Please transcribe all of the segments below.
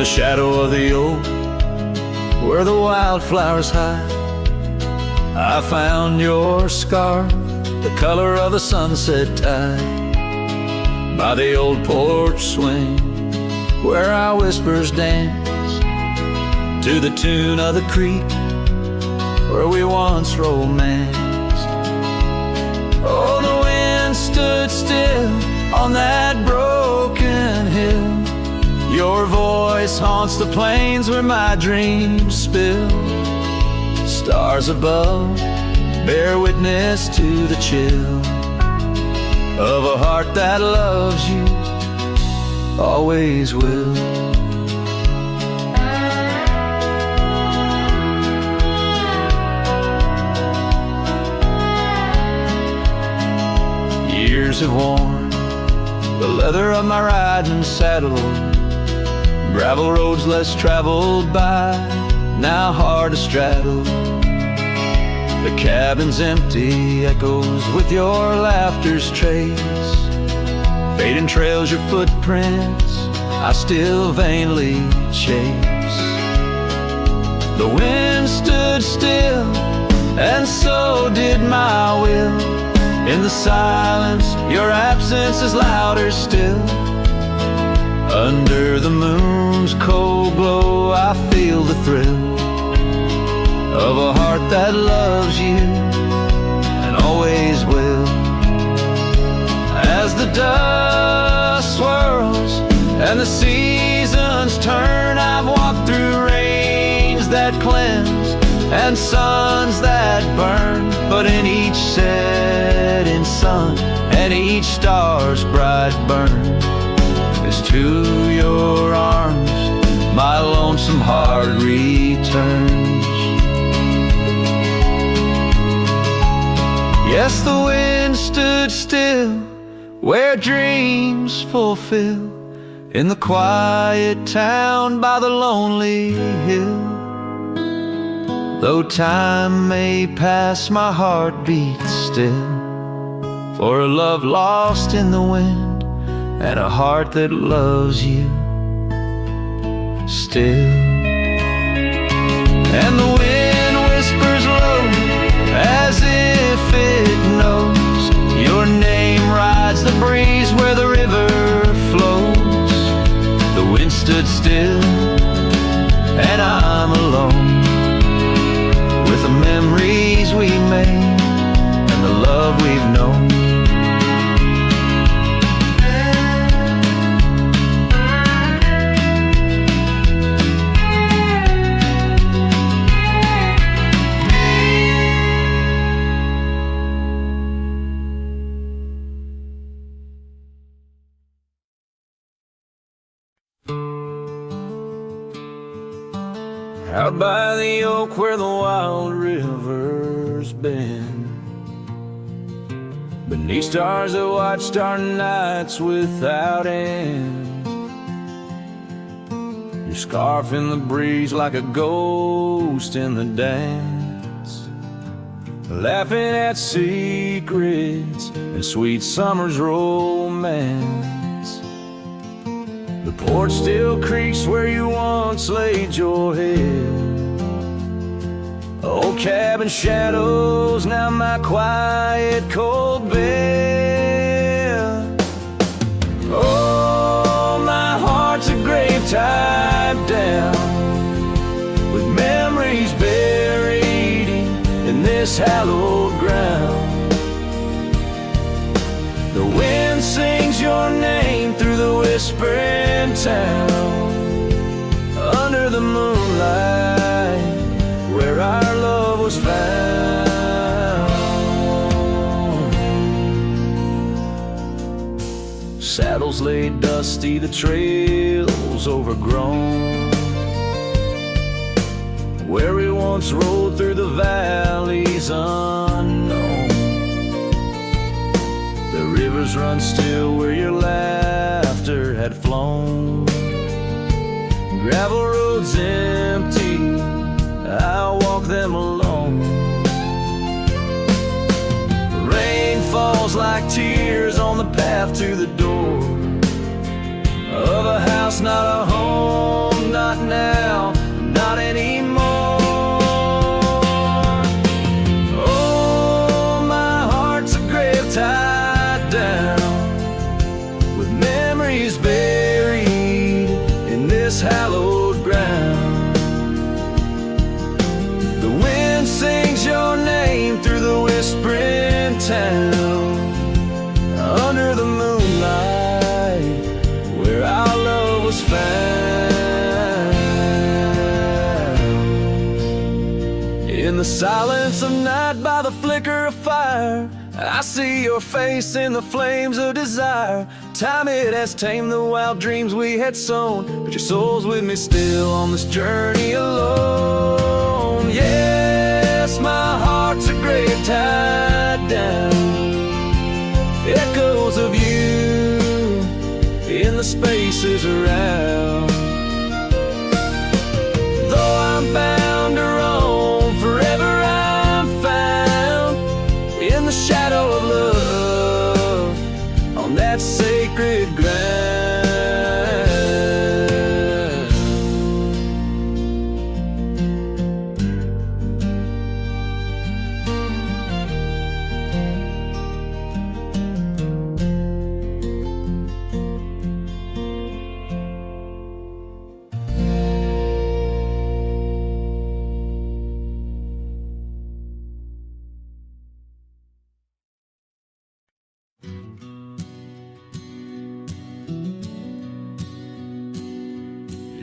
the shadow of the oak, where the wildflowers hide, I found your scarf, the color of the sunset tide, by the old porch swing, where our whispers dance, to the tune of the creek, where we once romanced. Oh, the wind stood still on that broken hill. Your voice haunts the plains where my dreams spill. Stars above bear witness to the chill of a heart that loves you, always will. Years have worn the leather of my riding saddle, gravel roads less traveled by, now hard to straddle. The cabin's empty, echoes with your laughter's trace, fading trails your footprints, I still vainly chase. The wind stood still, and so did my will. In the silence, your absence is louder still. Under the moon's cold glow, I feel the thrill of a heart that loves you and always will. As the dust swirls and the seasons turn, I've walked through rains that cleanse and suns that burn, but in each setting sun and each star's bright burn is to your arms my lonesome heart returns. Yes, the wind stood still where dreams fulfill, in the quiet town by the lonely hill. Though time may pass, my heart beats still, for a love lost in the wind and a heart that loves you still. And the wind whispers low as if it knows your name rides the breeze where the river flows. The wind stood still and I'm alone with the memories we made and the love we've known. Out by the oak where the wild river's been, beneath stars that watched our nights without end. Your scarf in the breeze like a ghost in the dance, laughing at secrets and sweet summer's romance. The porch still creaks where you once laid your head. Old cabin shadows, now my quiet cold bed. Oh, my heart's a grave tied down, with memories buried in this hallowed ground. The wind sings your name through the whispering town, under the moonlight where our love was found. Saddles laid dusty, the trails overgrown, where we once rode through the valleys unknown. The rivers run still where your laughter had flown. Gravel roads empty, I'll walk them alone. Rain falls like tears on the path to the door of a house, not a home, In the silence of night by the flicker of fire, I see your face in the flames of desire. Time it has tamed the wild dreams we had sown, but your soul's with me still on this journey alone. Yes, my heart's a grave tied down, echoes of you in the spaces around. Though I'm bound to roam, forever I'm found in the shadow of love on that sacred ground.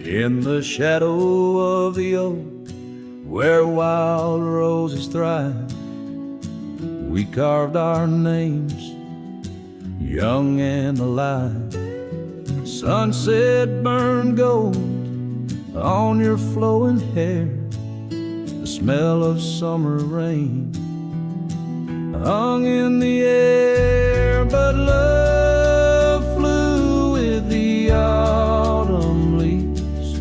In the shadow of the oak, where wild roses thrive, we carved our names, young and alive. Sunset burned gold on your flowing hair, the smell of summer rain hung in the air. But love flew with the autumn leaves,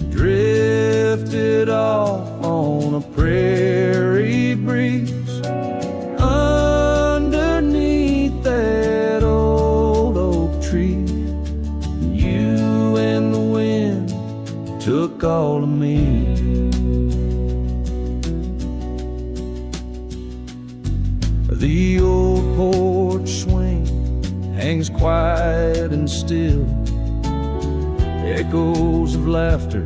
drifted off on a prairie breeze. Underneath that old oak tree, you and the wind took all of me. The old porch swing hangs quiet and still, echoes of laughter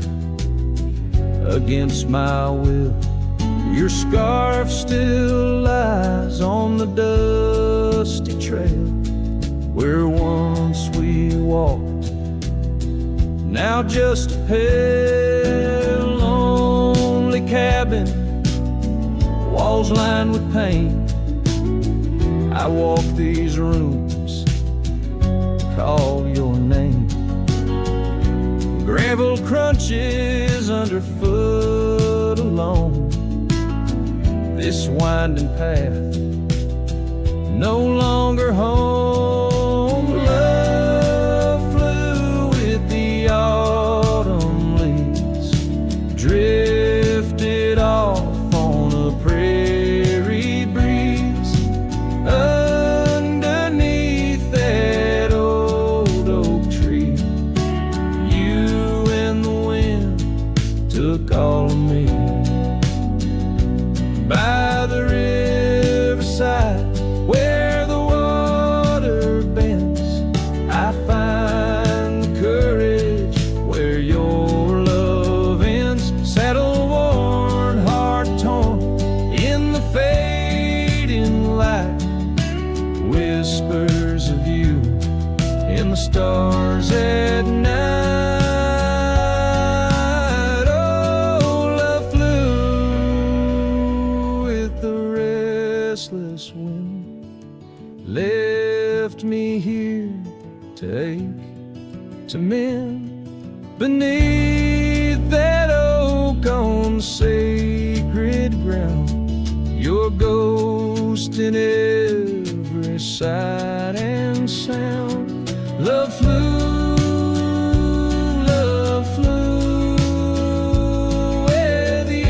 against my will. Your scarf still lies on the dusty trail where once we walked, now just a pale, lonely cabin, walls lined with paint. I walk these rooms, call your name. Gravel crunches underfoot alone. This winding path, no longer home. Love flew with the autumn leaves, drifted off on a prairie breeze. Underneath that old oak tree, you and the wind took all of me. By the riverside where the water bends, I find the courage where your love ends. Saddle worn, heart torn in the fading light, whispers of you in the stars at night. Oh, love flew with the restless wind, left me here to ache, to mend. Beneath that oak on sacred ground, your ghost in every sight and sound. Love flew with you.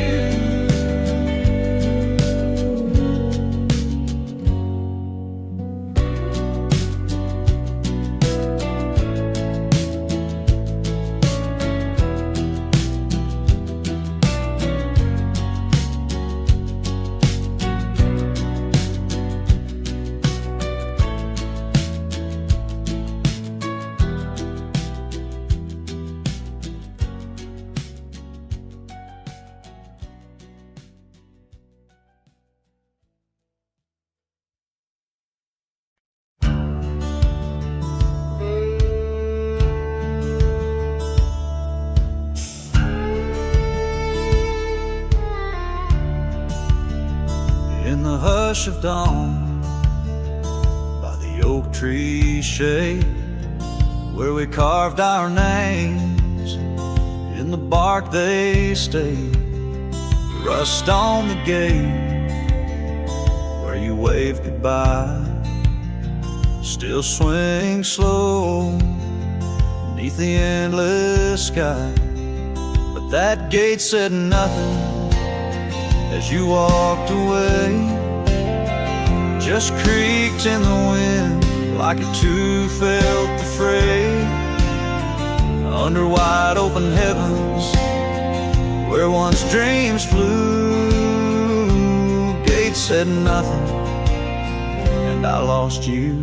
In the hush of dawn, by the oak tree shade, where we carved our names, in the bark they stayed. Rust on the gate, where you waved goodbye, still swing slow beneath the endless sky. But that gate said nothing as you walked away, just creaked in the wind like it too felt the fray. Under wide open heavens, where once dreams flew, gate said nothing, and I lost you.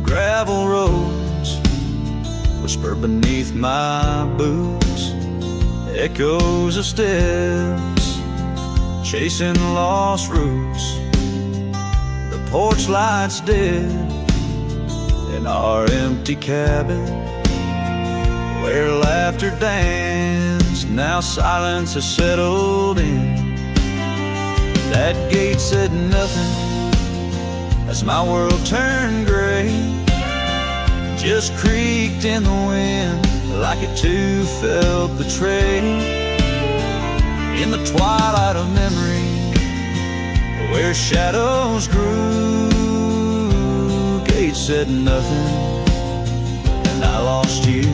Gravel roads whisper beneath my boots, echoes of steps chasing lost roots. The porch lights dead in our empty cabin, where laughter danced, now silence has settled in. That gate said nothing as my world turned gray, just creaked in the wind like it too felt betrayed. In the twilight of memory, where shadows grew, gate said nothing, and I lost you.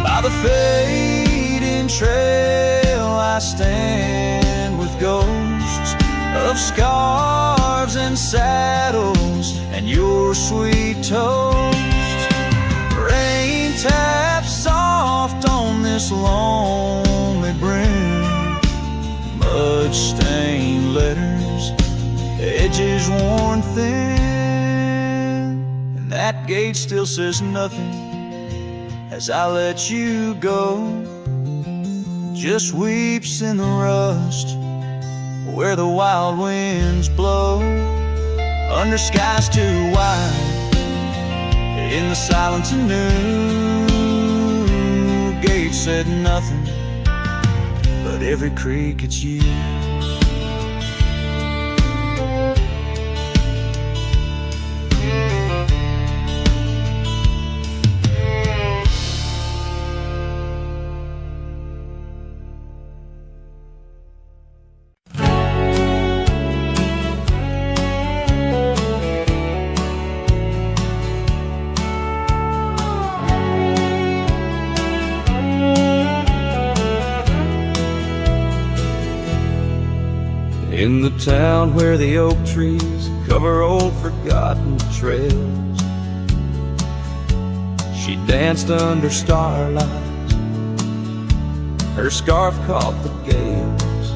By the fading trail I stand with ghosts of scarves and saddles and your sweet toast. Rain taps soft on this lonely brim, mud-stained letters, edges worn thin, and that gate still says nothing as I let you go, just weeps in the rust where the wild winds blow. Under skies too wide, in the silence anew, gate said nothing, but every creak it's you. In the town where the oak trees cover old forgotten trails, she danced under starlight, her scarf caught the gales,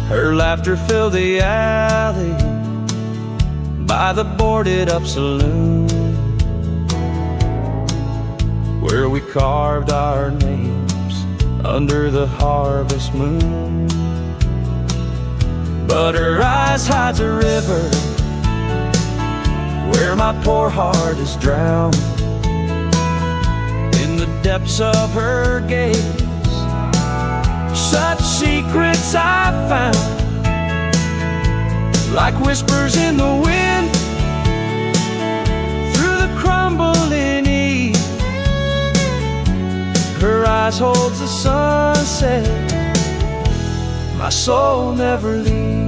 her laughter filled the alley by the boarded up saloon, where we carved our names under the harvest moon. But her eyes hides a river where my poor heart is drowned. In the depths of her gaze, such secrets I found, like whispers in the wind, through the crumbling eve. Her eyes holds the sunset, my soul never leaves.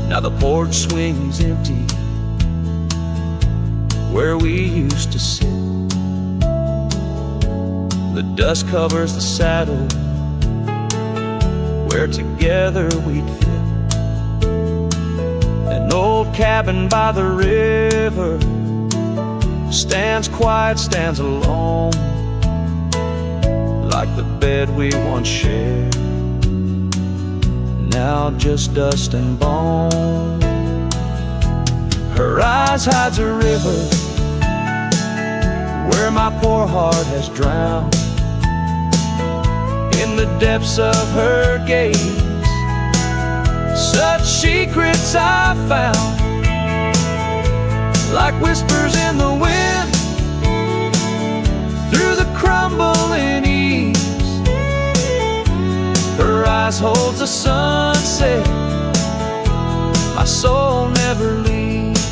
Now the porch swings empty where we used to sit. The dust covers the saddle where together we'd fit. An old cabin by the river stands quiet, stands alone, like the bed we once shared, now just dust and bone. Her eyes hides a river where my poor heart has drowned. In the depths of her gaze, such secrets I found, like whispers in the wind, through the crumbling eaves. Her eyes holds the sunset, my soul never leaves.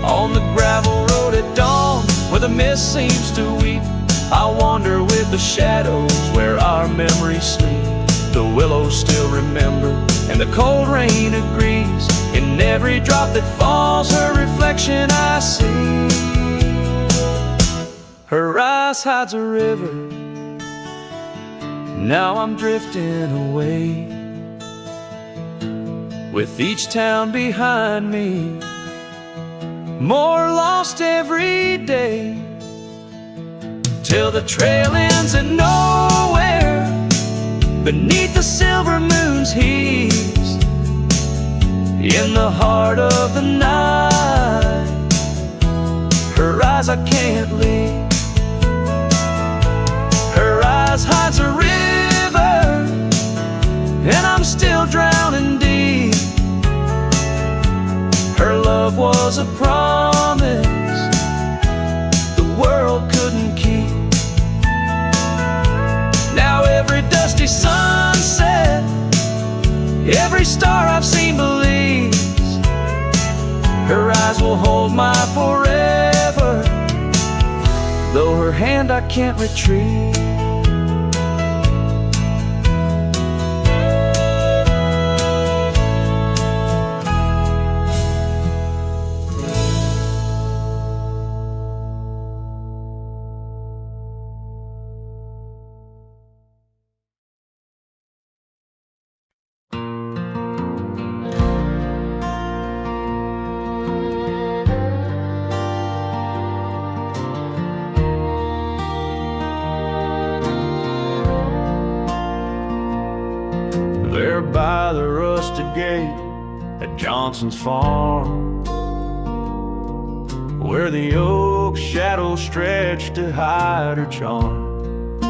On the gravel road at dawn, where the mist seems to weep, I wander with the shadows where our memories sleep. The willows still remember, and the cold rain agrees. In every drop that falls, her reflection I see. Her eyes hides a river, now I'm drifting away, with each town behind me, more lost every day, till the trail ends at nowhere, beneath the silver moon's heaves. In the heart of the night, her eyes I can't leave. Her eyes hides a river, and I'm still drowning deep. Her love was a promise the world couldn't keep. Now every dusty sunset, every star I've seen believes her eyes will hold my forever, though her hand I can't retrieve. There by the rusted gate at Johnson's farm, where the oak shadows stretched to hide her charm,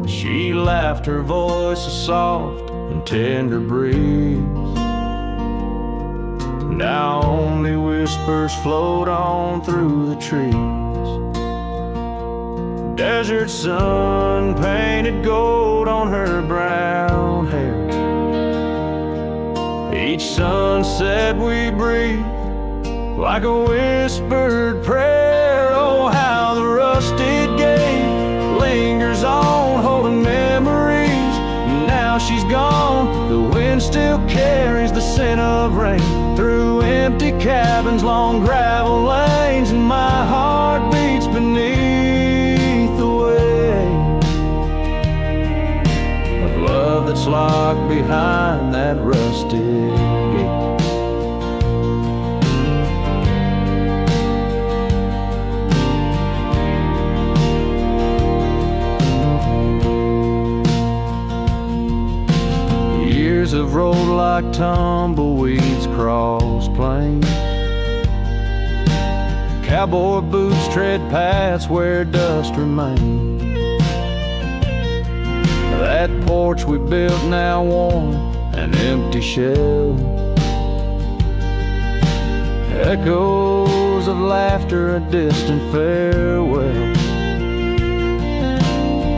she laughed, her voice a soft and tender breeze. Now only whispers float on through the trees. Desert sun painted gold on her brown hair. Each sunset we breathe like a whispered prayer. Oh, how the rusted gate lingers on, holding memories. Now she's gone, the wind still carries the scent of rain through empty cabins, long gravel lanes, and my heart beats beneath that's locked behind that rusted gate. Years have rolled like tumbleweeds across plains. Cowboy boots tread paths where dust remains. That porch we built now worn, an empty shell. Echoes of laughter, a distant farewell.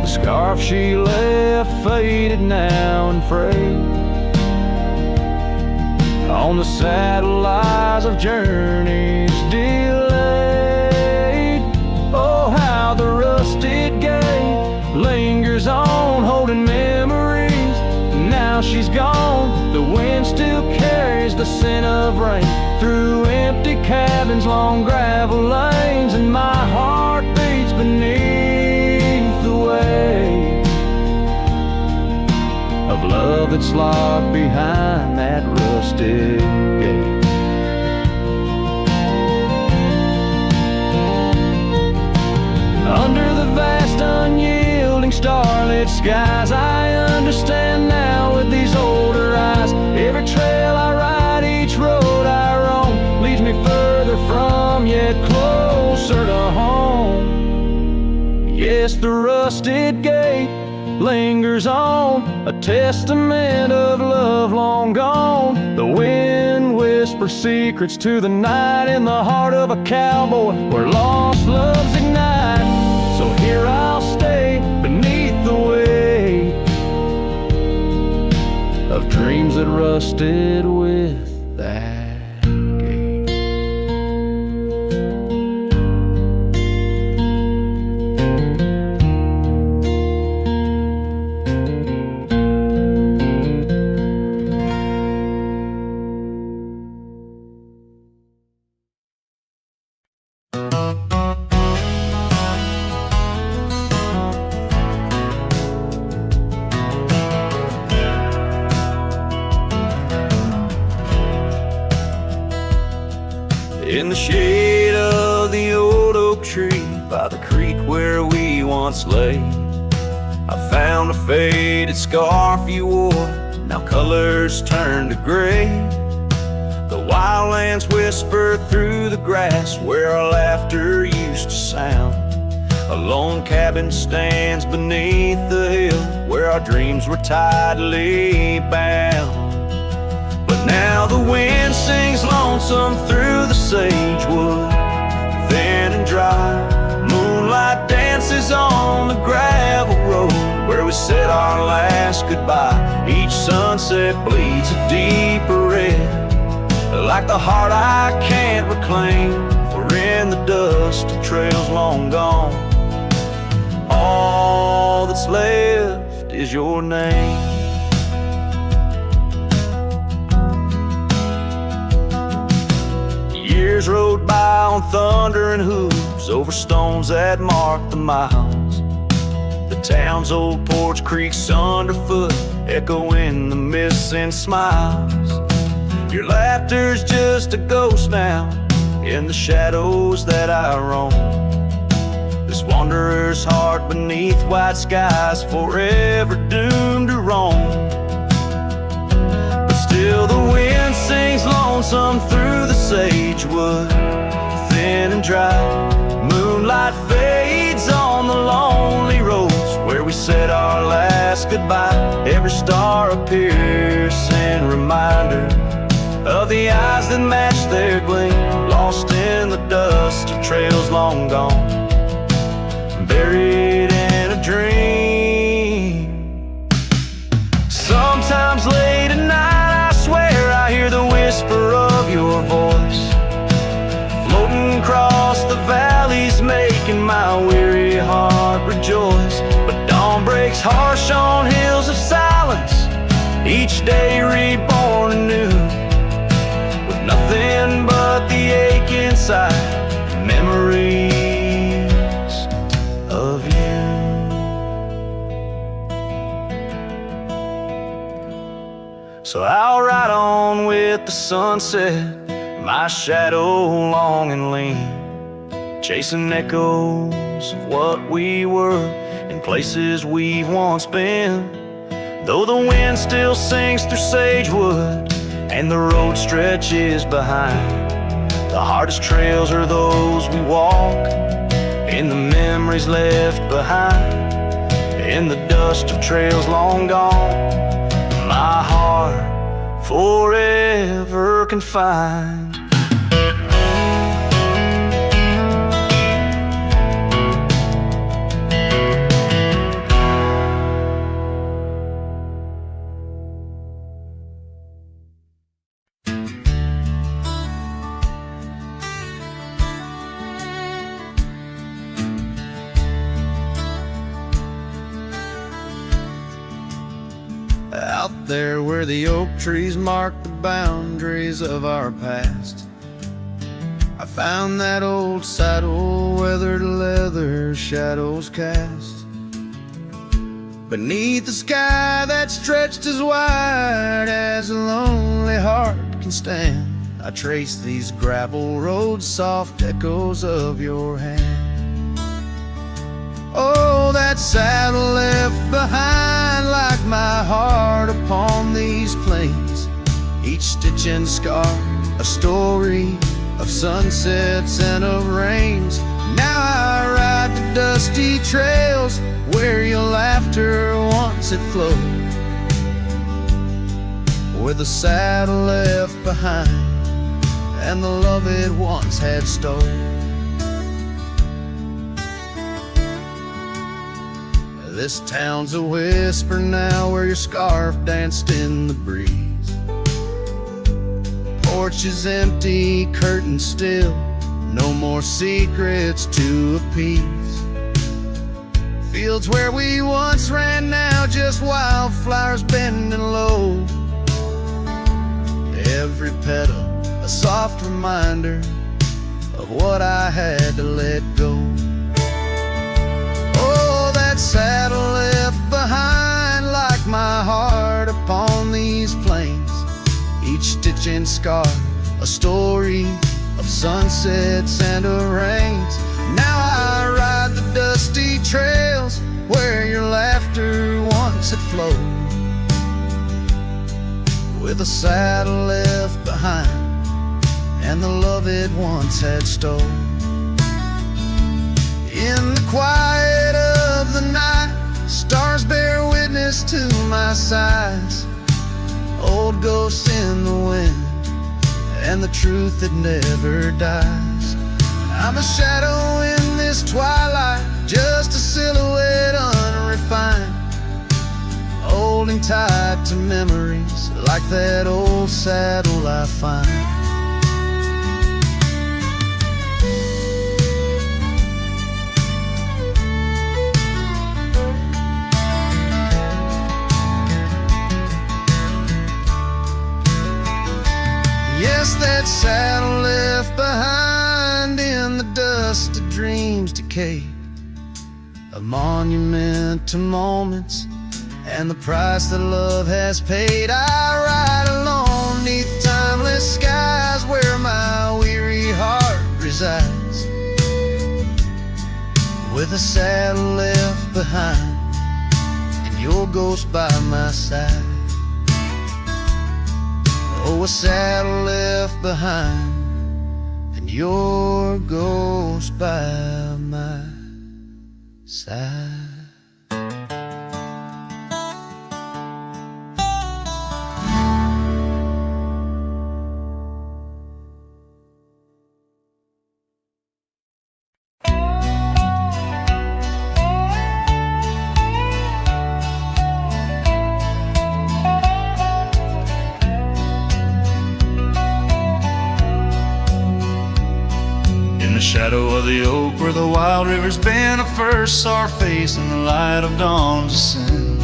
The scarf she left faded now and frayed. On the saddle lies of journeys delayed. Oh, how the rusted gate lingers on, holding memories. Now she's gone, the wind still carries the scent of rain through empty cabins, long gravel lanes, and my heart beats beneath the weight of love that's locked behind that rusted gate. Under the vast unyielding starlit skies, I understand now with these older eyes. Every trail I ride, each road I roam, leads me further from, yet closer to home. Yes, the rusted gate lingers on, a testament of love long gone. The wind will whisper secrets to the night in the heart of a cowboy where lost loves ignite. So here I'll stay beneath the weight of dreams that rusted with that gate. In the shade of the old oak tree by the creek where we once lay, I found a faded scarf you wore, now colors turned to gray. The wildlands whisper through the grass where our laughter used to sound. A lone cabin stands beneath the hill where our dreams were tidally bound. But now the wind sings lonesome through the sagewood, thin and dry. Moonlight dances on the gravel road where we said our last goodbye. Each sunset bleeds a deeper red, like the heart I can't reclaim. For in the dust of trails long gone, all that's left is your name. Years rode by on thundering hooves over stones that marked the miles. The town's old porch creaks underfoot, echoing the missing smiles. Your laughter's just a ghost now in the shadows that I roam. This wanderer's heart beneath white skies, forever doomed to roam. Still the wind sings lonesome through the sagewood, thin and dry. Moonlight fades on the lonely roads where we said our last goodbye. Every star a piercing reminder of the eyes that match their gleam, lost in the dust of trails long gone, buried in a dream. Sometimes late at night I hear the whisper of your voice floating across the valleys, making my weary heart rejoice. But dawn breaks harsh on hills of silence, each day reborn anew, with nothing but the ache inside, memories of you. So I'll ride on with the sunset, my shadow long and lean, chasing echoes of what we were in places we've once been. Though the wind still sings through sagewood and the road stretches behind, the hardest trails are those we walk in the memories left behind, in the dust of trails long gone, my heart forever confined. Out there where the oak trees mark the boundaries of our past, I found that old saddle, weathered leather, shadows cast. Beneath the sky that stretched as wide as a lonely heart can stand, I trace these gravel roads, soft echoes of your hand. Oh, that saddle left behind like my heart upon these plains, each stitch and scar a story of sunsets and of rains. Now I ride the dusty trails where your laughter once had flowed, with a saddle left behind and the love it once had stole. This town's a whisper now where your scarf danced in the breeze. Porch is empty, curtains still, no more secrets to appease. Fields where we once ran now just wildflowers bending low. Every petal a soft reminder of what I had to let go. Oh, that saddle left behind like my heart upon these plains. Each stitch and scar, a story of sunsets and of rains. Now I ride the dusty trails where your laughter once had flowed, with a saddle left behind and the love it once had stole. In the quiet of the night, stars bear witness to my sighs. Old ghosts in the wind and the truth that never dies. I'm a shadow in this twilight, just a silhouette unrefined, holding tight to memories like that old saddle I find. Yes, that saddle left behind in the dust of dreams decay, a monument to moments and the price that love has paid. I ride alone neath timeless skies where my weary heart resides, with a saddle left behind and your ghost by my side. Oh, a saddle left behind and your ghost by my side. Shadow of the oak where the wild rivers bend, I first saw her face in the light of dawn's ascent.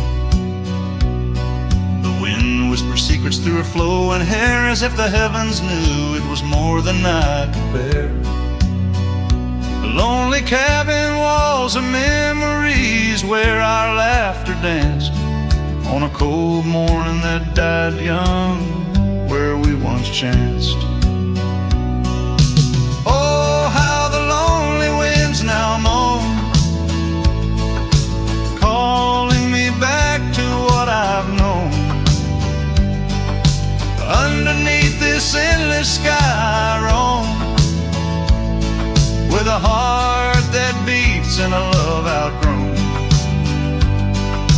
The wind whispered secrets through her flowing hair, as if the heavens knew it was more than I could bear. The lonely cabin walls of memories where our laughter danced on a cold morning that died young, where we once chanced. Now moan, calling me back to what I've known. Underneath this endless sky I roam, with a heart that beats and a love outgrown.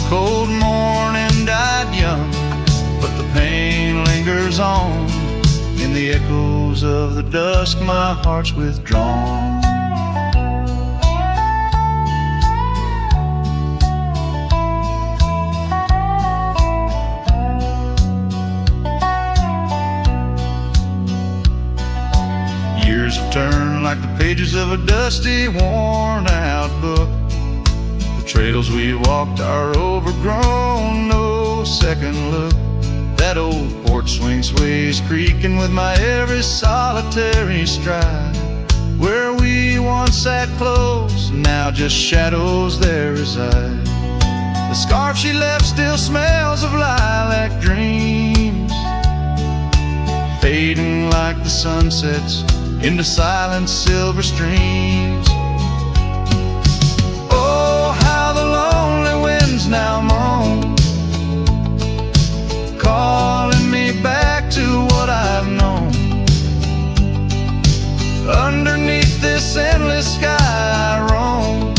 Cold morning died young, but the pain lingers on. In the echoes of the dusk my heart's withdrawn. Turn like the pages of a dusty, worn-out book. The trails we walked are overgrown, no second look. That old porch swing sways creaking with my every solitary stride. Where we once sat close, now just shadows there reside. The scarf she left still smells of lilac dreams, fading like the sunsets into silent silver streams. Oh, how the lonely winds now moan, calling me back to what I've known. Underneath this endless sky I roam,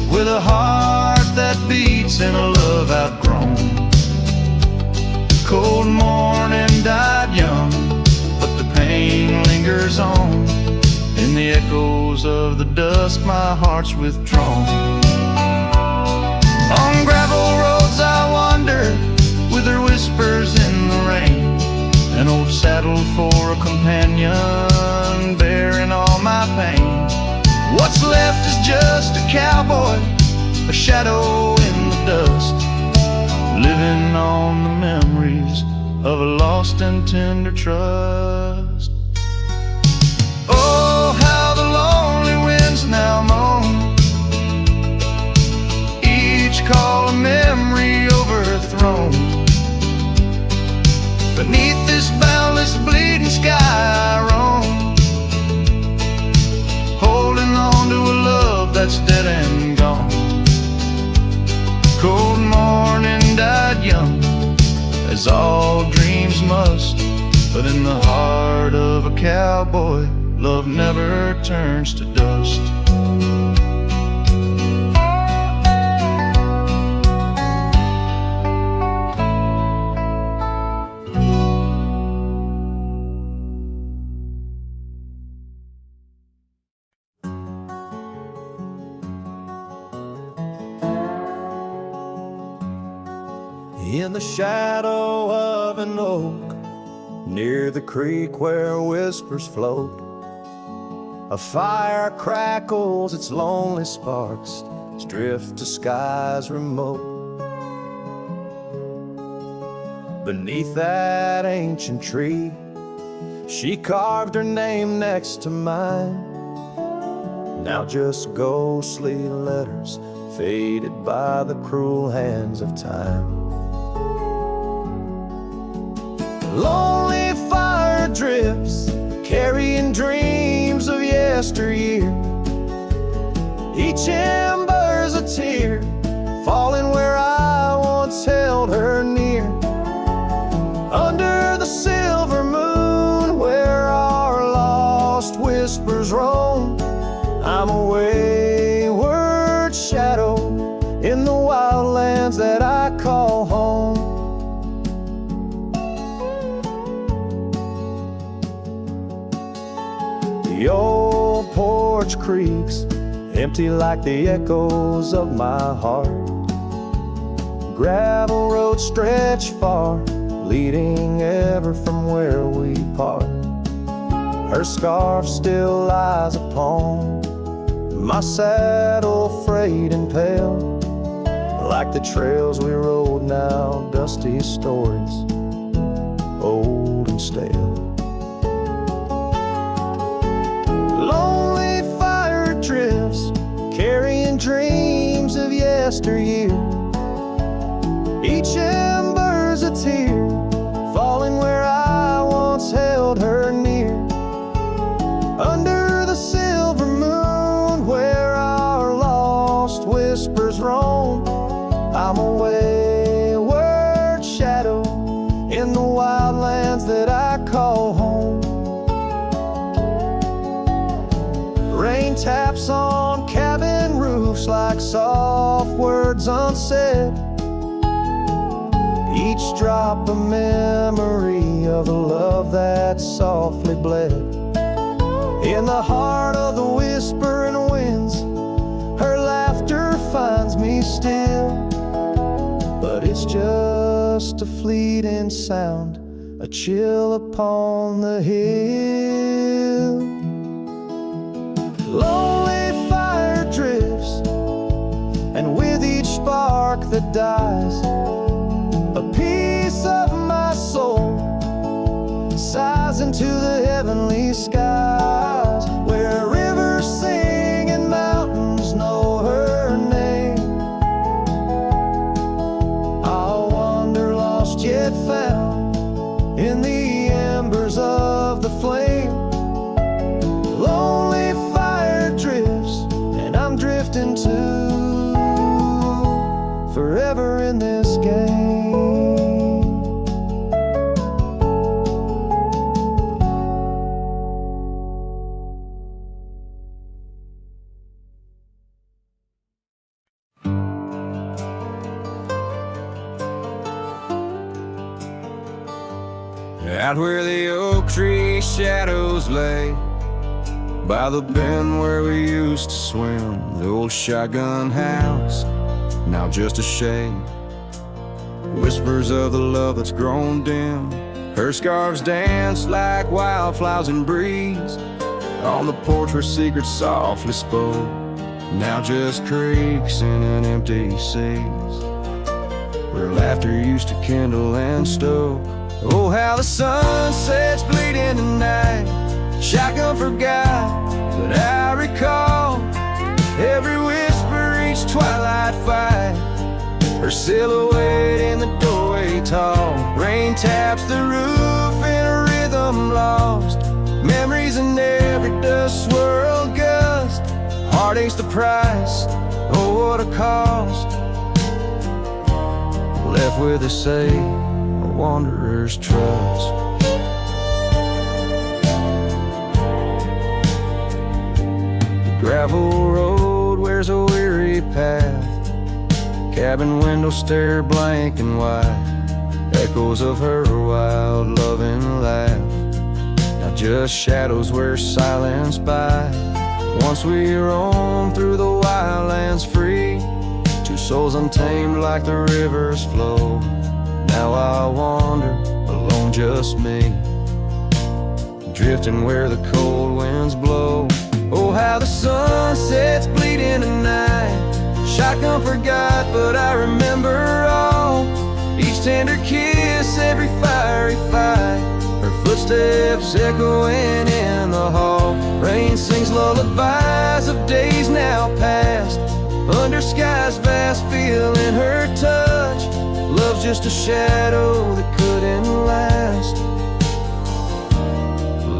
with a heart that beats and a love outgrown. Cold morning died young, but the pain is on. In the echoes of the dusk, my heart's withdrawn. On gravel roads I wander, with her whispers in the rain. An old saddle for a companion, bearing all my pain. What's left is just a cowboy, a shadow in the dust, living on the memories of a lost and tender trust. Oh, how the lonely winds now moan, each call a memory overthrown. Beneath this boundless bleeding sky I roam, holding on to a love that's dead and gone. Cold morning died young, as all dreams must, but in the heart of a cowboy, love never turns to dust. In the shadow of an oak, near the creek where whispers float, a fire crackles its lonely sparks as drift to skies remote. Beneath that ancient tree, she carved her name next to mine. Now just ghostly letters faded by the cruel hands of time. Lonely fire drifts, carrying dreams of yesteryear. Each ember's a tear, falling where I once held her near. Under the silver moon, where our lost whispers roam, I'm a wayward shadow in the wildlands that I call home. The old porch creaks, empty like the echoes of my heart. Gravel roads stretch far, leading ever from where we part. Her scarf still lies upon my saddle, frayed and pale, like the trails we rode now, dusty stories, old and stale. Lonely fire drifts, carrying dreams of yesteryear. Each ember's a tear, falling where I once held her near. Under the silver moon, where our lost whispers roam, I'm a wayward shadow in the wildlands that I call home. Rain taps on cabin roofs like soft words unsaid, each drop a memory of the love that softly bled. In the heart of the whispering winds, her laughter finds me still, but it's just a fleeting sound, a chill upon the hill. Lonely fire drifts, and with each spark that dies, a piece of my soul sighs into the heavenly skies, where rivers sing and mountains know her name. I'll wander lost yet found in the embers of the flame. Lonely fire drifts, and I'm drifting too, forever in this game. Out where the oak tree shadows lay, by the bend where we used to swim, the old shotgun house, now just a shade. Whispers of the love that's grown dim, her scarves dance like wildflowers in breeze. On the porch where secrets softly spoke, now just creaks in an empty seas, where laughter used to kindle and stoke. Oh, how the sunset's bleeding tonight, shotgun forgot, but I recall every whisper, each twilight fight, her silhouette in the doorway tall. Rain taps the roof in a rhythm lost, memories in every dust swirled gust. Heartache's the price, oh what a cost, left with a say, a wanderer's trust. The gravel road wears a weary path, cabin windows stare blank and white, echoes of her wild loving laugh, now just shadows where silence by. Once we roamed through the wildlands free, two souls untamed like the river's flow. Now I wander alone, just me, drifting where the cold winds blow. Oh, how the sunset's bleeding tonight, shotgun forgot, but I remember all, each tender kiss, every fiery fight, her footsteps echoing in the hall. Rain sings lullabies of days now past, under skies vast, feeling her touch. Love's just a shadow that couldn't last,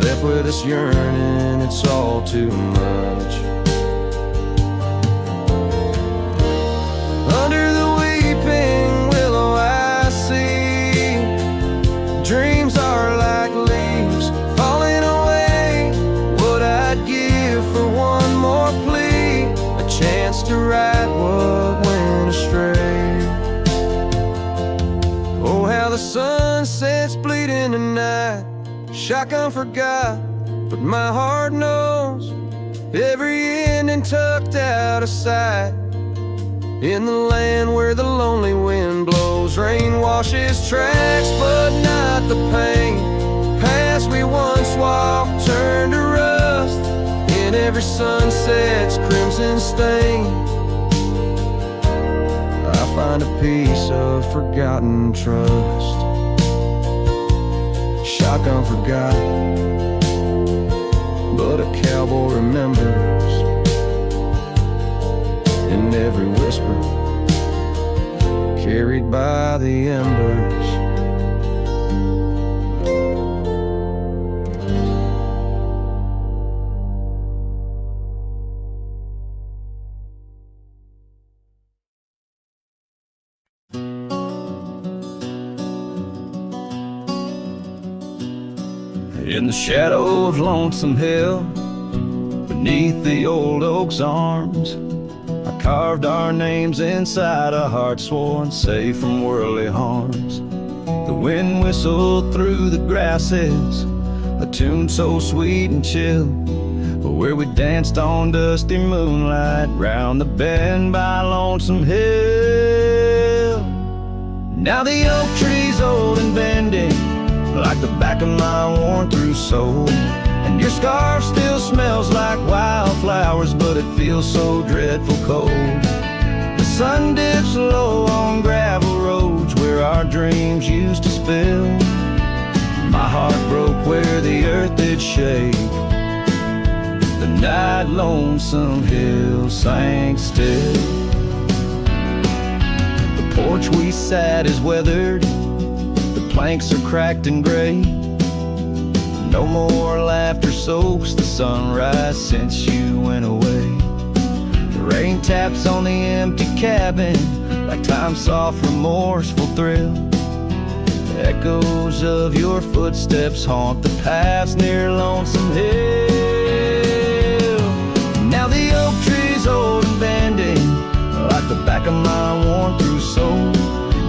left with us yearning, it's all too much. Under the weeping willow I see, dreams are like leaves falling away. What I'd give for one more plea, a chance to right what went astray. Oh, how the sunset's bleeding tonight, shotgun forgot, but my heart knows every ending tucked out of sight. In the land where the lonely wind blows, rain washes tracks, but not the pain. Paths we once walked turn to rust, in every sunset's crimson stain. I find a piece of forgotten trust. Shotgun forgot, but a cowboy remembers, in every whisper carried by the embers. In the shadow of Lonesome Hill, beneath the old oak's arms, I carved our names inside a heart sworn safe from worldly harms. The wind whistled through the grasses, a tune so sweet and chill, where we danced on dusty moonlight round the bend by Lonesome Hill. Now the oak tree's old and bending, like the back of my worn-through soul, and your scarf still smells like wildflowers, but it feels so dreadful cold. The sun dips low on gravel roads where our dreams used to spill. My heart broke where the earth did shake, the night Lonesome Hill sank still. The porch we sat is weathered, the planks are cracked and gray. No more laughter soaks the sunrise since you went away. The rain taps on the empty cabin like time's soft remorseful thrill. The echoes of your footsteps haunt the paths near Lonesome Hill. Now the oak tree's old and bending, like the back of my worn-through soul,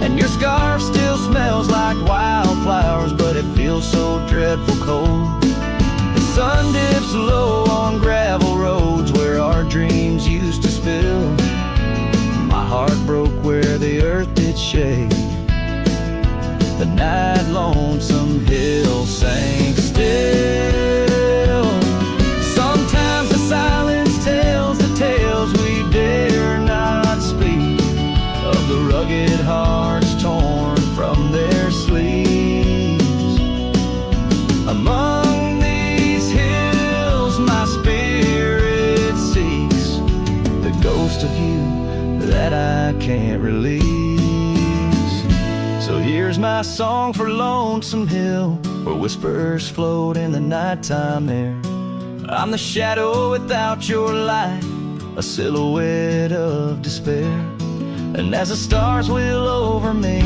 and your scarf still smells like wildflowers, wildflowers, but it feels so dreadful cold. The sun dips low on gravel roads where our dreams used to spill. My heart broke where the earth did shake. The night lonesome hill sank still. Sometimes the silence tells the tales we dare not speak, of the rugged hearts torn from their sleeves. Among these hills my spirit seeks the ghost of you that I can't release. So here's my song for Lonesome Hill, where whispers float in the nighttime air. I'm the shadow without your light, a silhouette of despair. And as the stars wheel over me,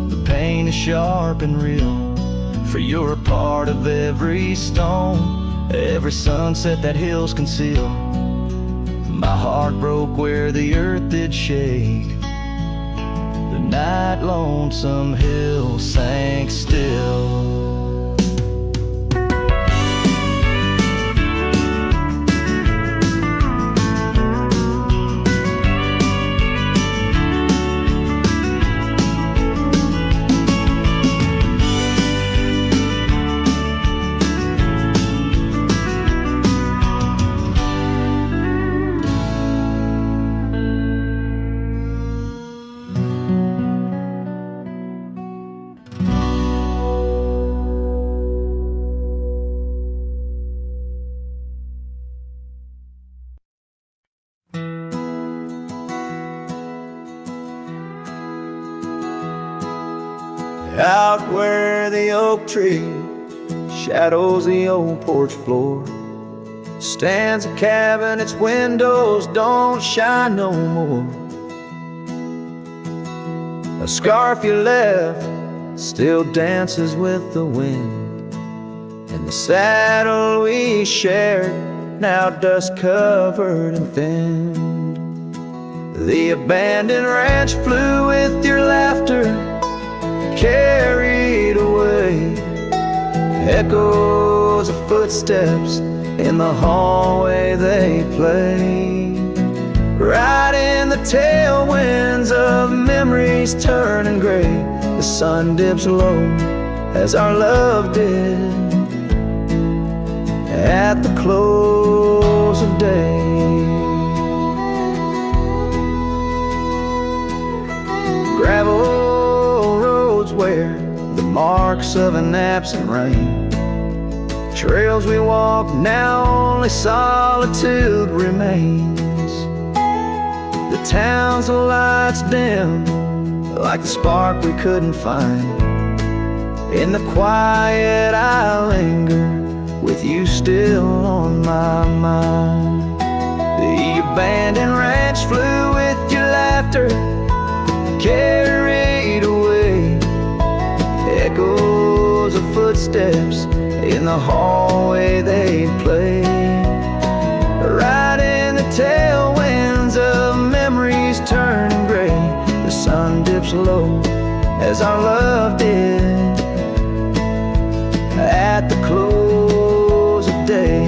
the pain is sharp and real. For you're a part of every stone, every sunset that hills conceal. My heart broke where the earth did shake. The night lonesome hill sank still. Out where the oak tree shadows the old porch floor, stands a cabin, its windows don't shine no more. A scarf you left still dances with the wind, and the saddle we shared now dust covered and thinned. The abandoned ranch flew with your laughter, carried away. Echoes of footsteps in the hallway they play. Right in the tailwinds of memories turning gray. The sun dips low as our love did at the close of day. Gravel where the marks of an absent rain. Trails we walk, now only solitude remains. The town's lights dim like the spark we couldn't find. In the quiet I linger, with you still on my mind. The abandoned ranch flew with your laughter, carried away. Echoes of footsteps in the hallway they play. Right in the tailwinds of memories turning gray. The sun dips low as our love did at the close of day.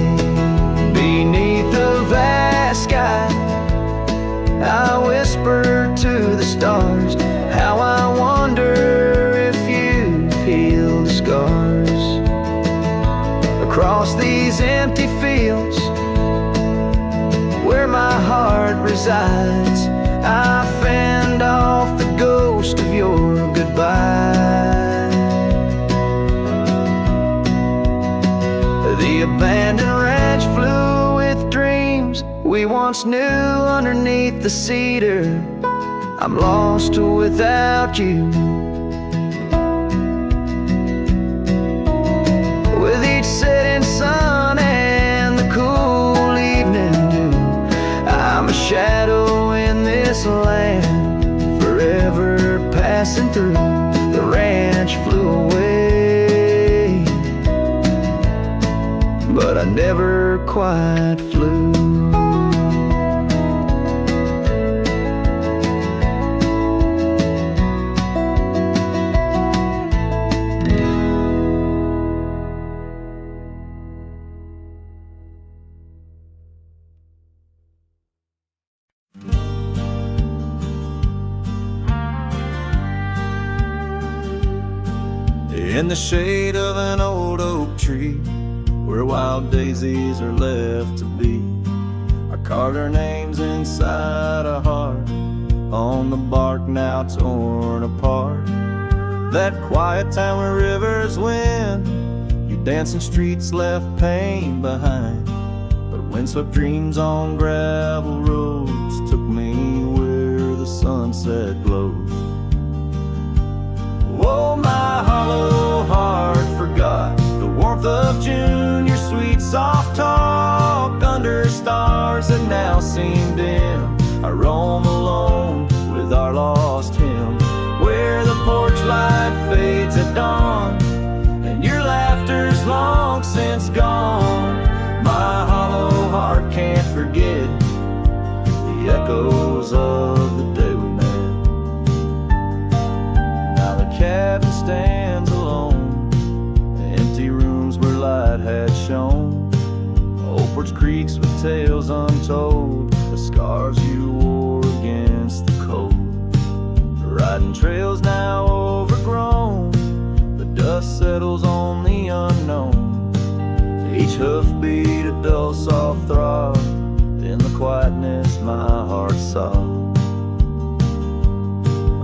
Beneath the vast sky I whisper to the stars how I wonder if you've healed the scars. Across these empty fields where my heart resides, I fend off the ghost of your goodbye. The abandoned ranch flew with dreams we once knew underneath the cedar. I'm lost without you. With each setting sun and the cool evening dew, I'm a shadow in this land, forever passing through. The ranch flew away, but I never quite flew. in the shade of an old oak tree, where wild daisies are left to be. I carved our names inside a heart on the bark now torn apart. That quiet town where rivers win, your dancing streets left pain behind. But windswept dreams on gravel roads took me where the sunset glows. Oh, my hollow heart forgot the warmth of June, your sweet soft talk under stars that now seem dim. I roam alone with our lost hymn, where the porch light fades at dawn and your laughter's long since gone. My hollow heart can't forget the echoes of the day we met. Now the cabin stands alone, the empty rooms where light had shone. Old porch creaks with tales untold, the scars you wore against the cold. Riding trails now overgrown, the dust settles on the unknown. Each hoofbeat a dull soft throb, in the quietness my heart sobbed.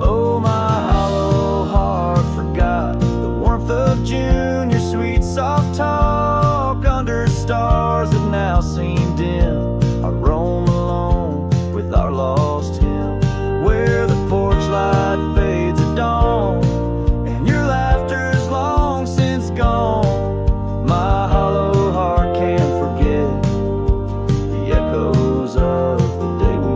Oh, my hollow heart forgot the warmth of June, your sweet soft talk under stars that now seem dim. I roam alone with our lost hymn, where the porch light fades at dawn and your laughter's long since gone. My hollow heart can't forget the echoes of the day we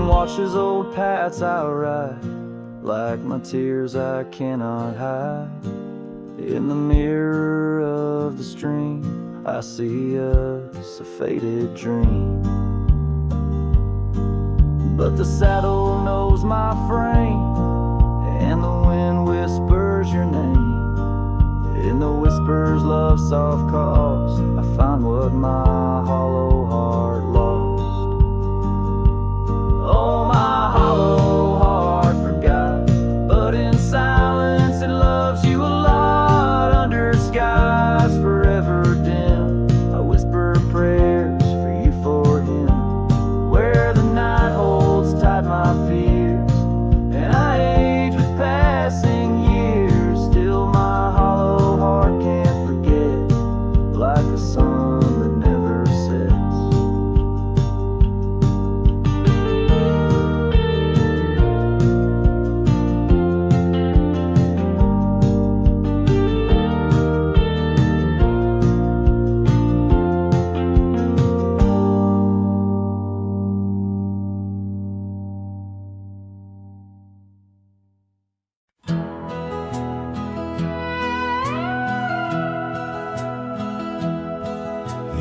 washes old paths I ride, like my tears I cannot hide. In the mirror of the stream, I see us a faded dream. But the saddle knows my frame, and the wind whispers your name. In the whispers love soft calls, I find what my hollow heart lost. Oh, my hollow heart forgot, but in silence it loves you a lot. Under skies forever dim, I whisper prayers for you, for him, where the night holds tight my fears, and I age with passing years. Still my hollow heart can't forget, like a sun that never sets.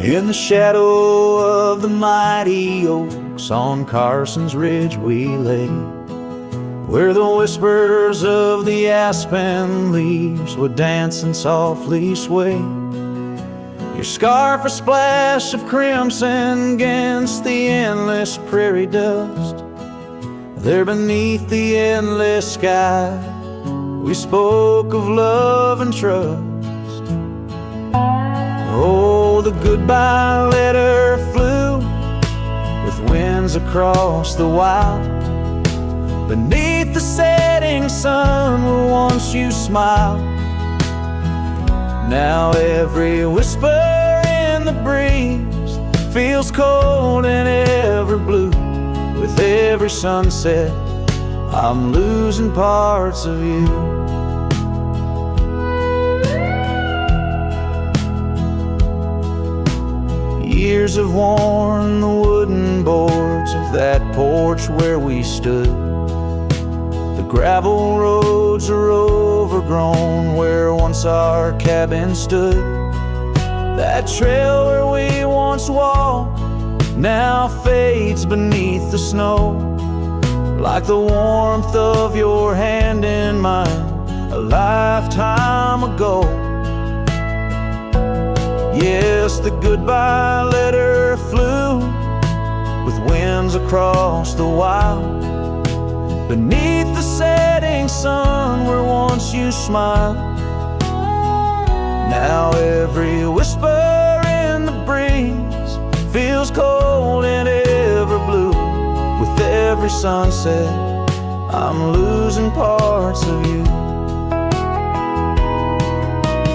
In the shadow of the mighty oaks on Carson's Ridge we lay, where the whispers of the aspen leaves would dance and softly sway. Your scarf a splash of crimson against the endless prairie dust. There beneath the endless sky we spoke of love and trust. Oh, the goodbye letter flew with winds across the wild. Beneath the setting sun where once you smiled. Now every whisper in the breeze feels cold and ever blue. With every sunset I'm losing parts of you. Years have worn the wooden boards of that porch where we stood. The gravel roads are overgrown where once our cabin stood. That trail where we once walked now fades beneath the snow, like the warmth of your hand in mine a lifetime ago. Yes, the goodbye letter flew with winds across the wild, beneath the setting sun where once you smiled. Now every whisper in the breeze feels cold and ever blue. With every sunset, I'm losing parts of you.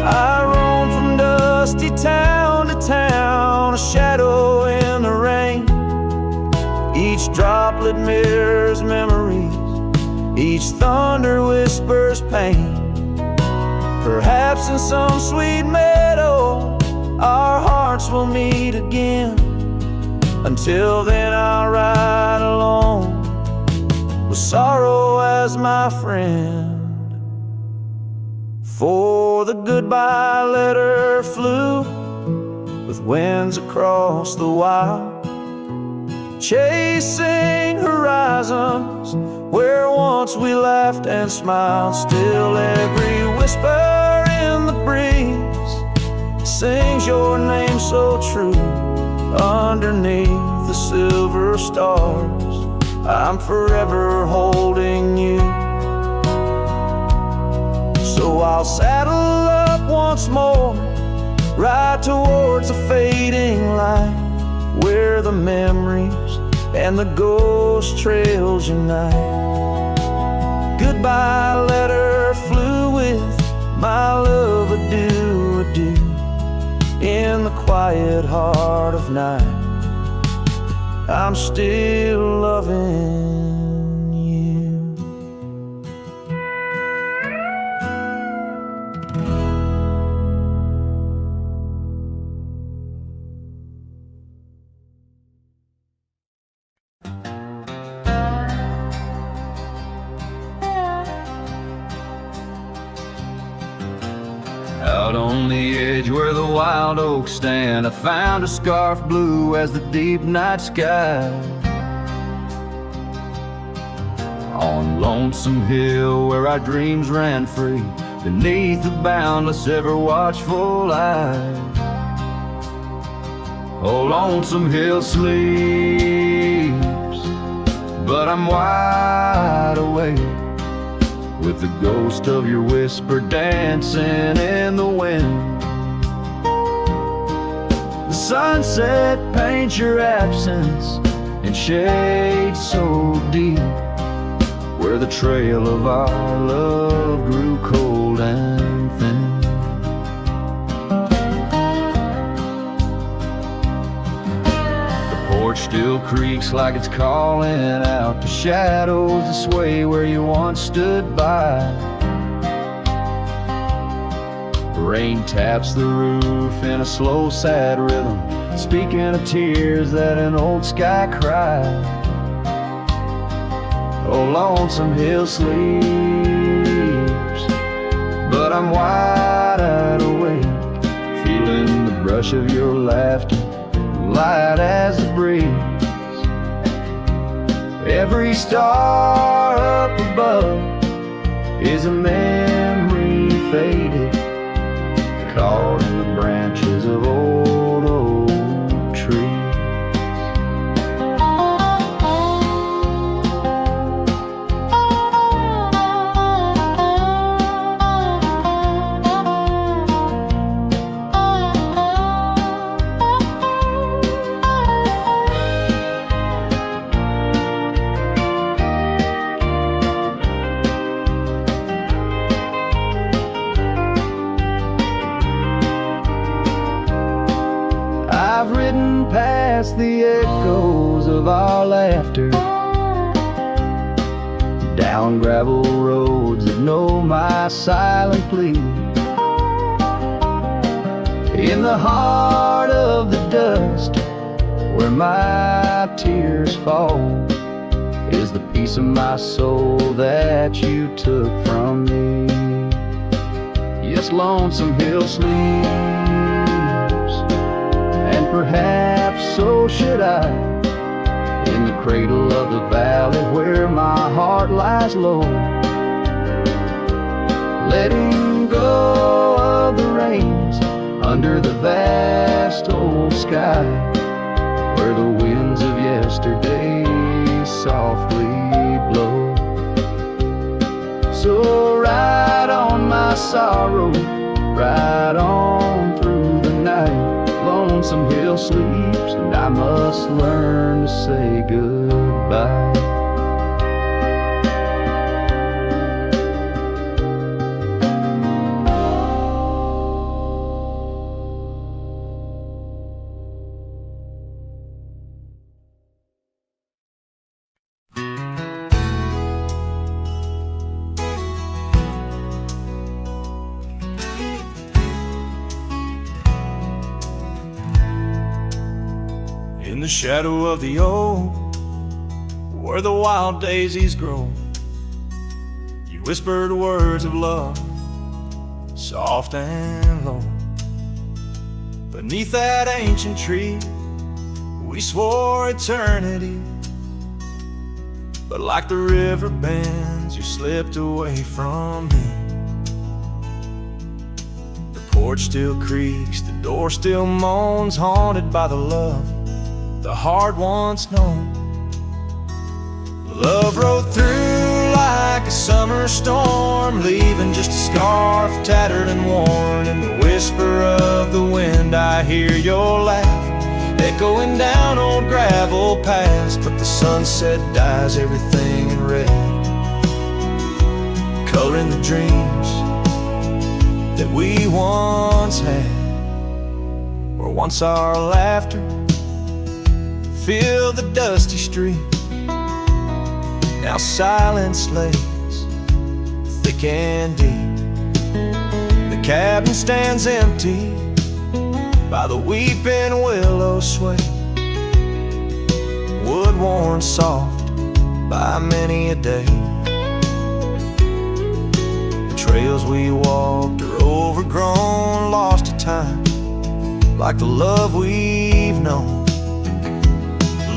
I roam from dusty town to town, a shadow in the rain. Each droplet mirrors memories, each thunder whispers pain. Perhaps in some sweet meadow our hearts will meet again. Until then I'll ride alone with sorrow as my friend. For the goodbye letter flew with winds across the wild, chasing horizons where once we laughed and smiled. Still every whisper in the breeze sings your name so true. Underneath the silver stars, I'm forever holding you. So I'll saddle up once more, ride towards a fading light, where the memories and the ghost trails unite. Goodbye letter flew with my love, adieu, adieu. In the quiet heart of night, I'm still loving you. Out on the edge where the wild oaks stand, I found a scarf blue as the deep night sky. On Lonesome Hill where our dreams ran free, beneath the boundless ever watchful eye. Oh, Lonesome Hill sleeps, but I'm wide awake, with the ghost of your whisper dancing in the wind. The sunset paints your absence in shades so deep, where the trail of our love grew cold and thin. The porch still creaks like it's calling out to shadows that sway where you once stood by. Rain taps the roof in a slow, sad rhythm, speaking of tears that an old sky cried. Oh, Lonesome Hill sleeps, but I'm wide awake, feeling the brush of your laughter, light as the breeze. Every star up above is a memory faded, caught in the branches of old oak trees. I've ridden past the echoes of our laughter, down gravel roads that know my silent plea. In the heart of the dust, where my tears fall, is the piece of my soul that you took from me. Yes, Lonesome Hill sleeps, and perhaps so should I, in the cradle of the valley where my heart lies low, letting go of the reins under the vast old sky, where the winds of yesterday softly blow. So ride on my sorrow, ride on through the night. Lonesome hill sleeps and I must learn to say goodbye. In the shadow of the oak, where the wild daisies grow, you whispered words of love, soft and low. Beneath that ancient tree, we swore eternity, but like the river bends, you slipped away from me. The porch still creaks, the door still moans, haunted by the love the heart once known. Love rode through like a summer storm, leaving just a scarf tattered and worn. In the whisper of the wind I hear your laugh echoing down old gravel paths, but the sunset dyes everything in red, coloring the dreams that we once had, where once our laughter filled the dusty street. Now silence lays thick and deep. The cabin stands empty by the weeping willow sway, wood worn soft by many a day. The trails we walked are overgrown, lost to time, like the love we've known.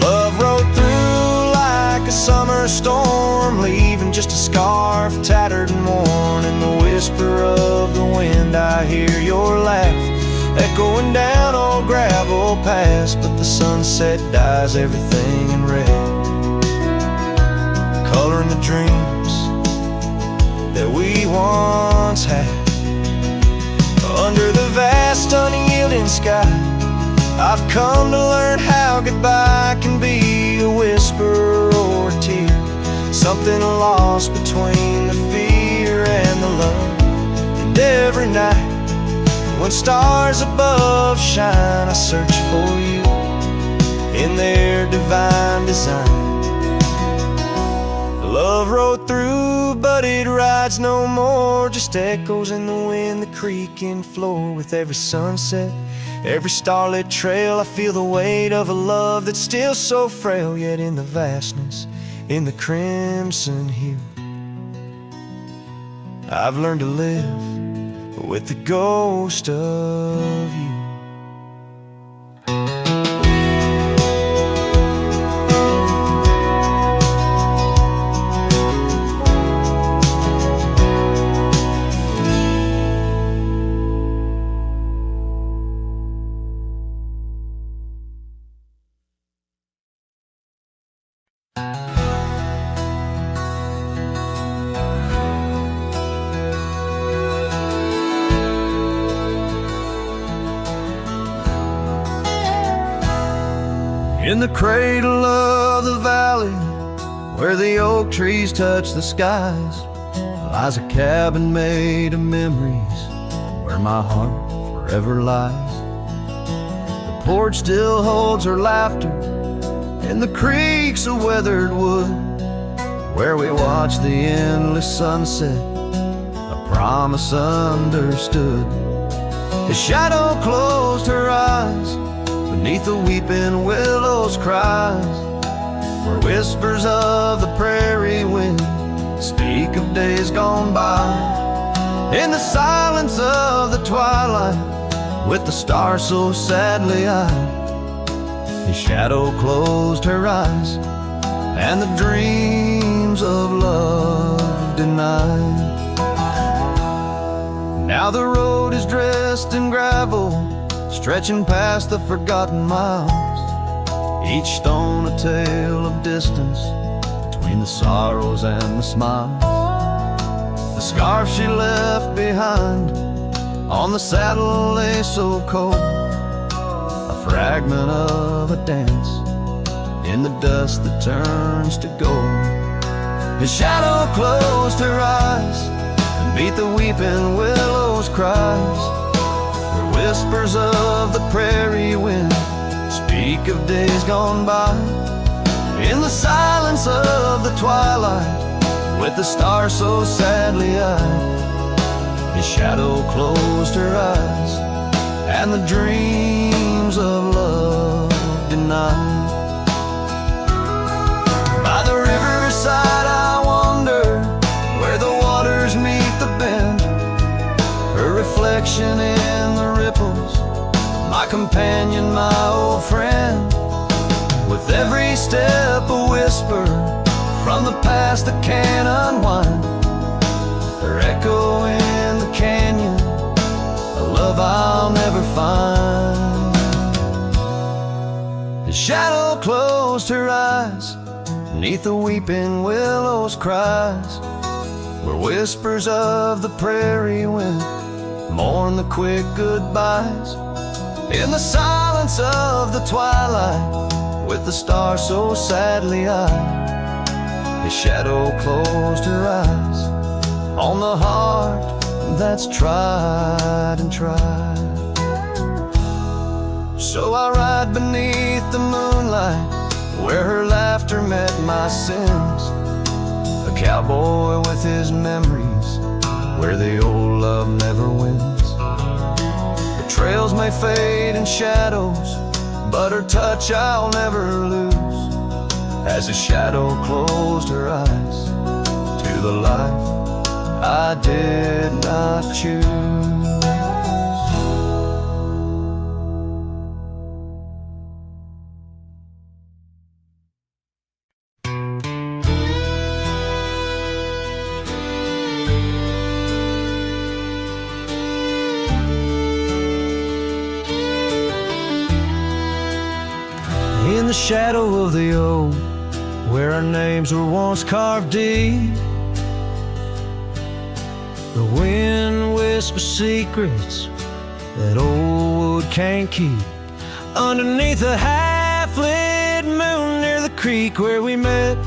Love rode through like a summer storm, leaving just a scarf tattered and worn. In the whisper of the wind I hear your laugh echoing down old gravel paths, but the sunset dyes everything in red, coloring the dreams that we once had. Under the vast unyielding sky, I've come to learn how goodbye can be a whisper or a tear, something lost between the fear and the love. And every night when stars above shine, I search for you in their divine design. Love rode through, but it rides no more, just echoes in the wind, the creaking floor. With every sunset, every starlit trail, I feel the weight of a love that's still so frail, yet in the vastness, in the crimson hue, I've learned to live with the ghost of you. In the cradle of the valley, where the oak trees touch the skies, lies a cabin made of memories, where my heart forever lies. The porch still holds her laughter in the creaks of weathered wood, where we watch the endless sunset, a promise understood. His shadow closed her eyes beneath the weeping willows' cries, where whispers of the prairie wind speak of days gone by. In the silence of the twilight, with the stars so sadly eyed, his shadow closed her eyes and the dreams of love denied. Now the road is dressed in gravel, stretching past the forgotten miles, each stone a tale of distance between the sorrows and the smiles. The scarf she left behind on the saddle lay so cold, a fragment of a dance in the dust that turns to gold. His shadow closed her eyes and beat the weeping willow's cries, where whispers of the prairie wind speak of days gone by. In the silence of the twilight, with the stars so sadly eyed, his shadow closed her eyes and the dreams of love denied. By the riverside I wander, where the waters meet the bend, her reflection in the ripples, my companion, my old friend. With every step a whisper from the past that can't unwind, her echo in the canyon, a love I'll never find. His shadow closed her eyes beneath the weeping willow's cries, where whispers of the prairie wind mourn the quick goodbyes. In the silence of the twilight, with the stars so sadly eyed, his shadow closed her eyes on the heart that's tried and tried. So I ride beneath the moonlight, where her laughter met my sins, a cowboy with his memories, where the old love never wins. The trails may fade in shadows, but her touch I'll never lose, as a shadow closed her eyes to the life I did not choose. In the shadow of the oak, where our names were once carved deep, the wind whispers secrets that old wood can't keep. Underneath a half-lit moon near the creek where we met,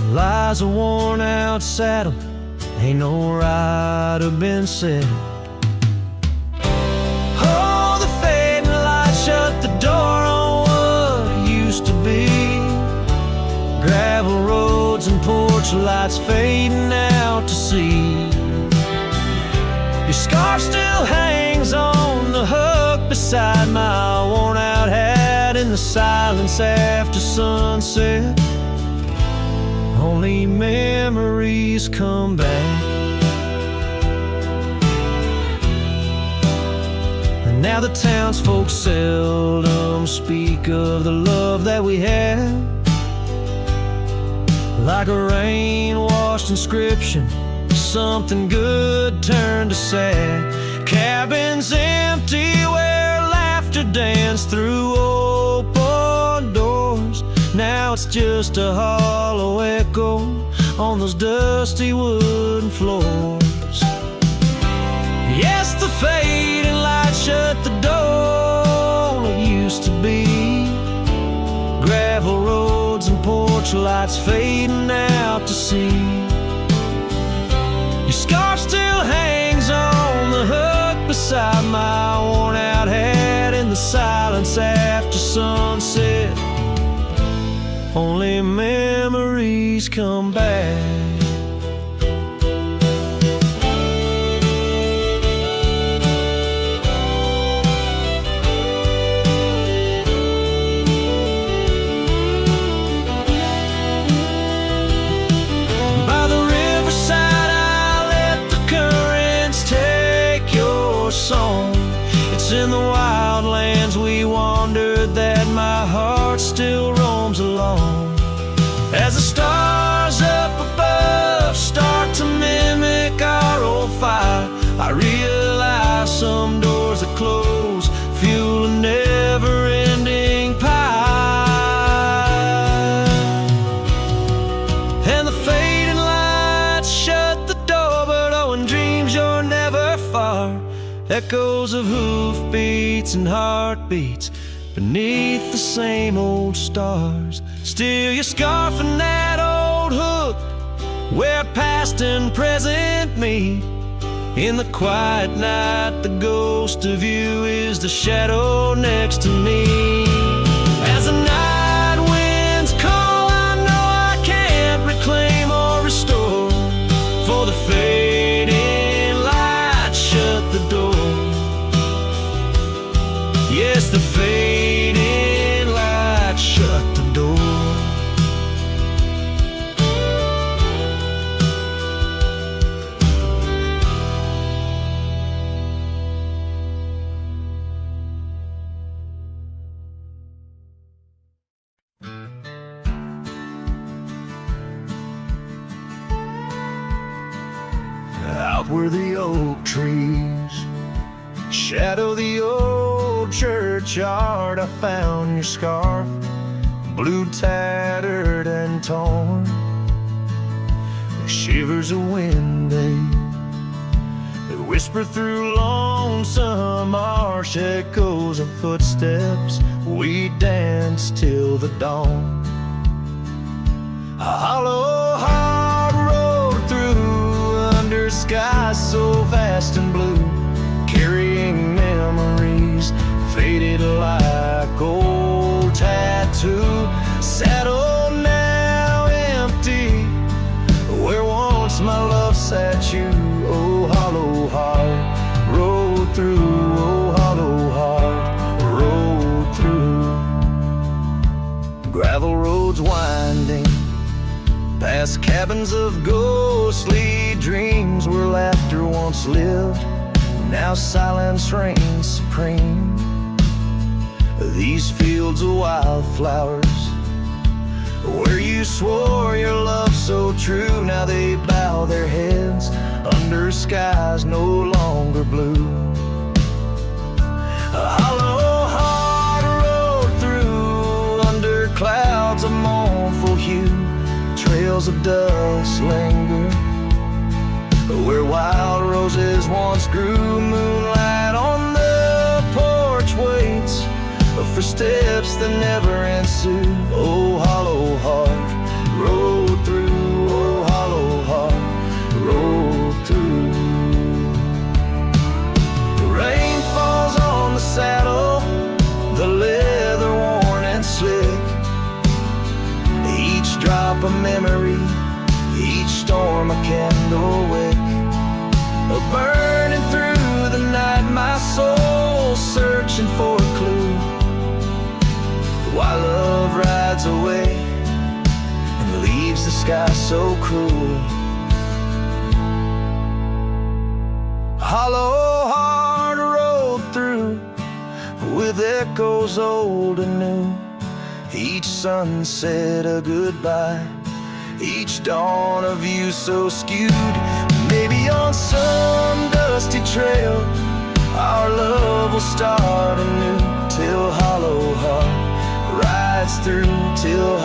lies a worn-out saddle, ain't no rider been set. Shut the door on what used to be, gravel roads and porch lights fading out to sea. Your scarf still hangs on the hook beside my worn out hat in the silence after sunset. Only memories come back. Now the townsfolk seldom speak of the love that we had, like a rain-washed inscription, something good turned to sad. Cabins empty where laughter danced through open doors. Now it's just a hollow echo on those dusty wooden floors. Yes, the fading light shut the door. It used to be gravel roads and porch lights fading out to sea. Your scarf still hangs on the hook beside my worn out hat in the silence after sunset. Only memories come back. It's in the wildlands we wandered that my heart still roams I realize some doors that close fuel a never-ending pie, and the fading lights shut the door, but oh, in dreams you're never far. Echoes of hoofbeats and heartbeats beneath the same old stars. Still your scarf and that old hook where past and present meet. In the quiet night, the ghost of you is the shadow next to me. As the night winds call, I know I can't reclaim or restore, for the fading light shut the door. Yes, the fading light shut the door. Out where the oak trees shadow the old churchyard, I found your scarf, blue, tattered and torn. The shivers of wind, they whisper through lonesome marsh, echoes of footsteps. We danced till the dawn. A hollow heart rode through under skies so vast and blue, carrying memories faded like old tattoo. Saddle now empty where once my love sat you. Oh, hollow heart rode through. Oh, hollow heart rode through. Gravel roads winding past cabins of ghostly dreams where laughter once lived. Now silence reigns supreme. These fields of wildflowers where you swore your love so true, now they bow their heads under skies no longer blue. A hollow heart rode through under clouds of mournful hue. Trails of dust linger where wild roses once grew. Moonlight on the porch waits for steps that never ensue. Oh, hollow heart rode through. Oh, hollow heart rode through. The rain falls on the saddle, the leather worn and slick. Each drop a memory, each storm a candle wick. Burning through the night, my soul searching for a clue, while love rides away and leaves the sky so cruel. Hollow heart rode through with echoes old and new. Each sunset a goodbye, each dawn of you so skewed. Maybe on some dusty trail our love will start anew, till hollow heart rides through, till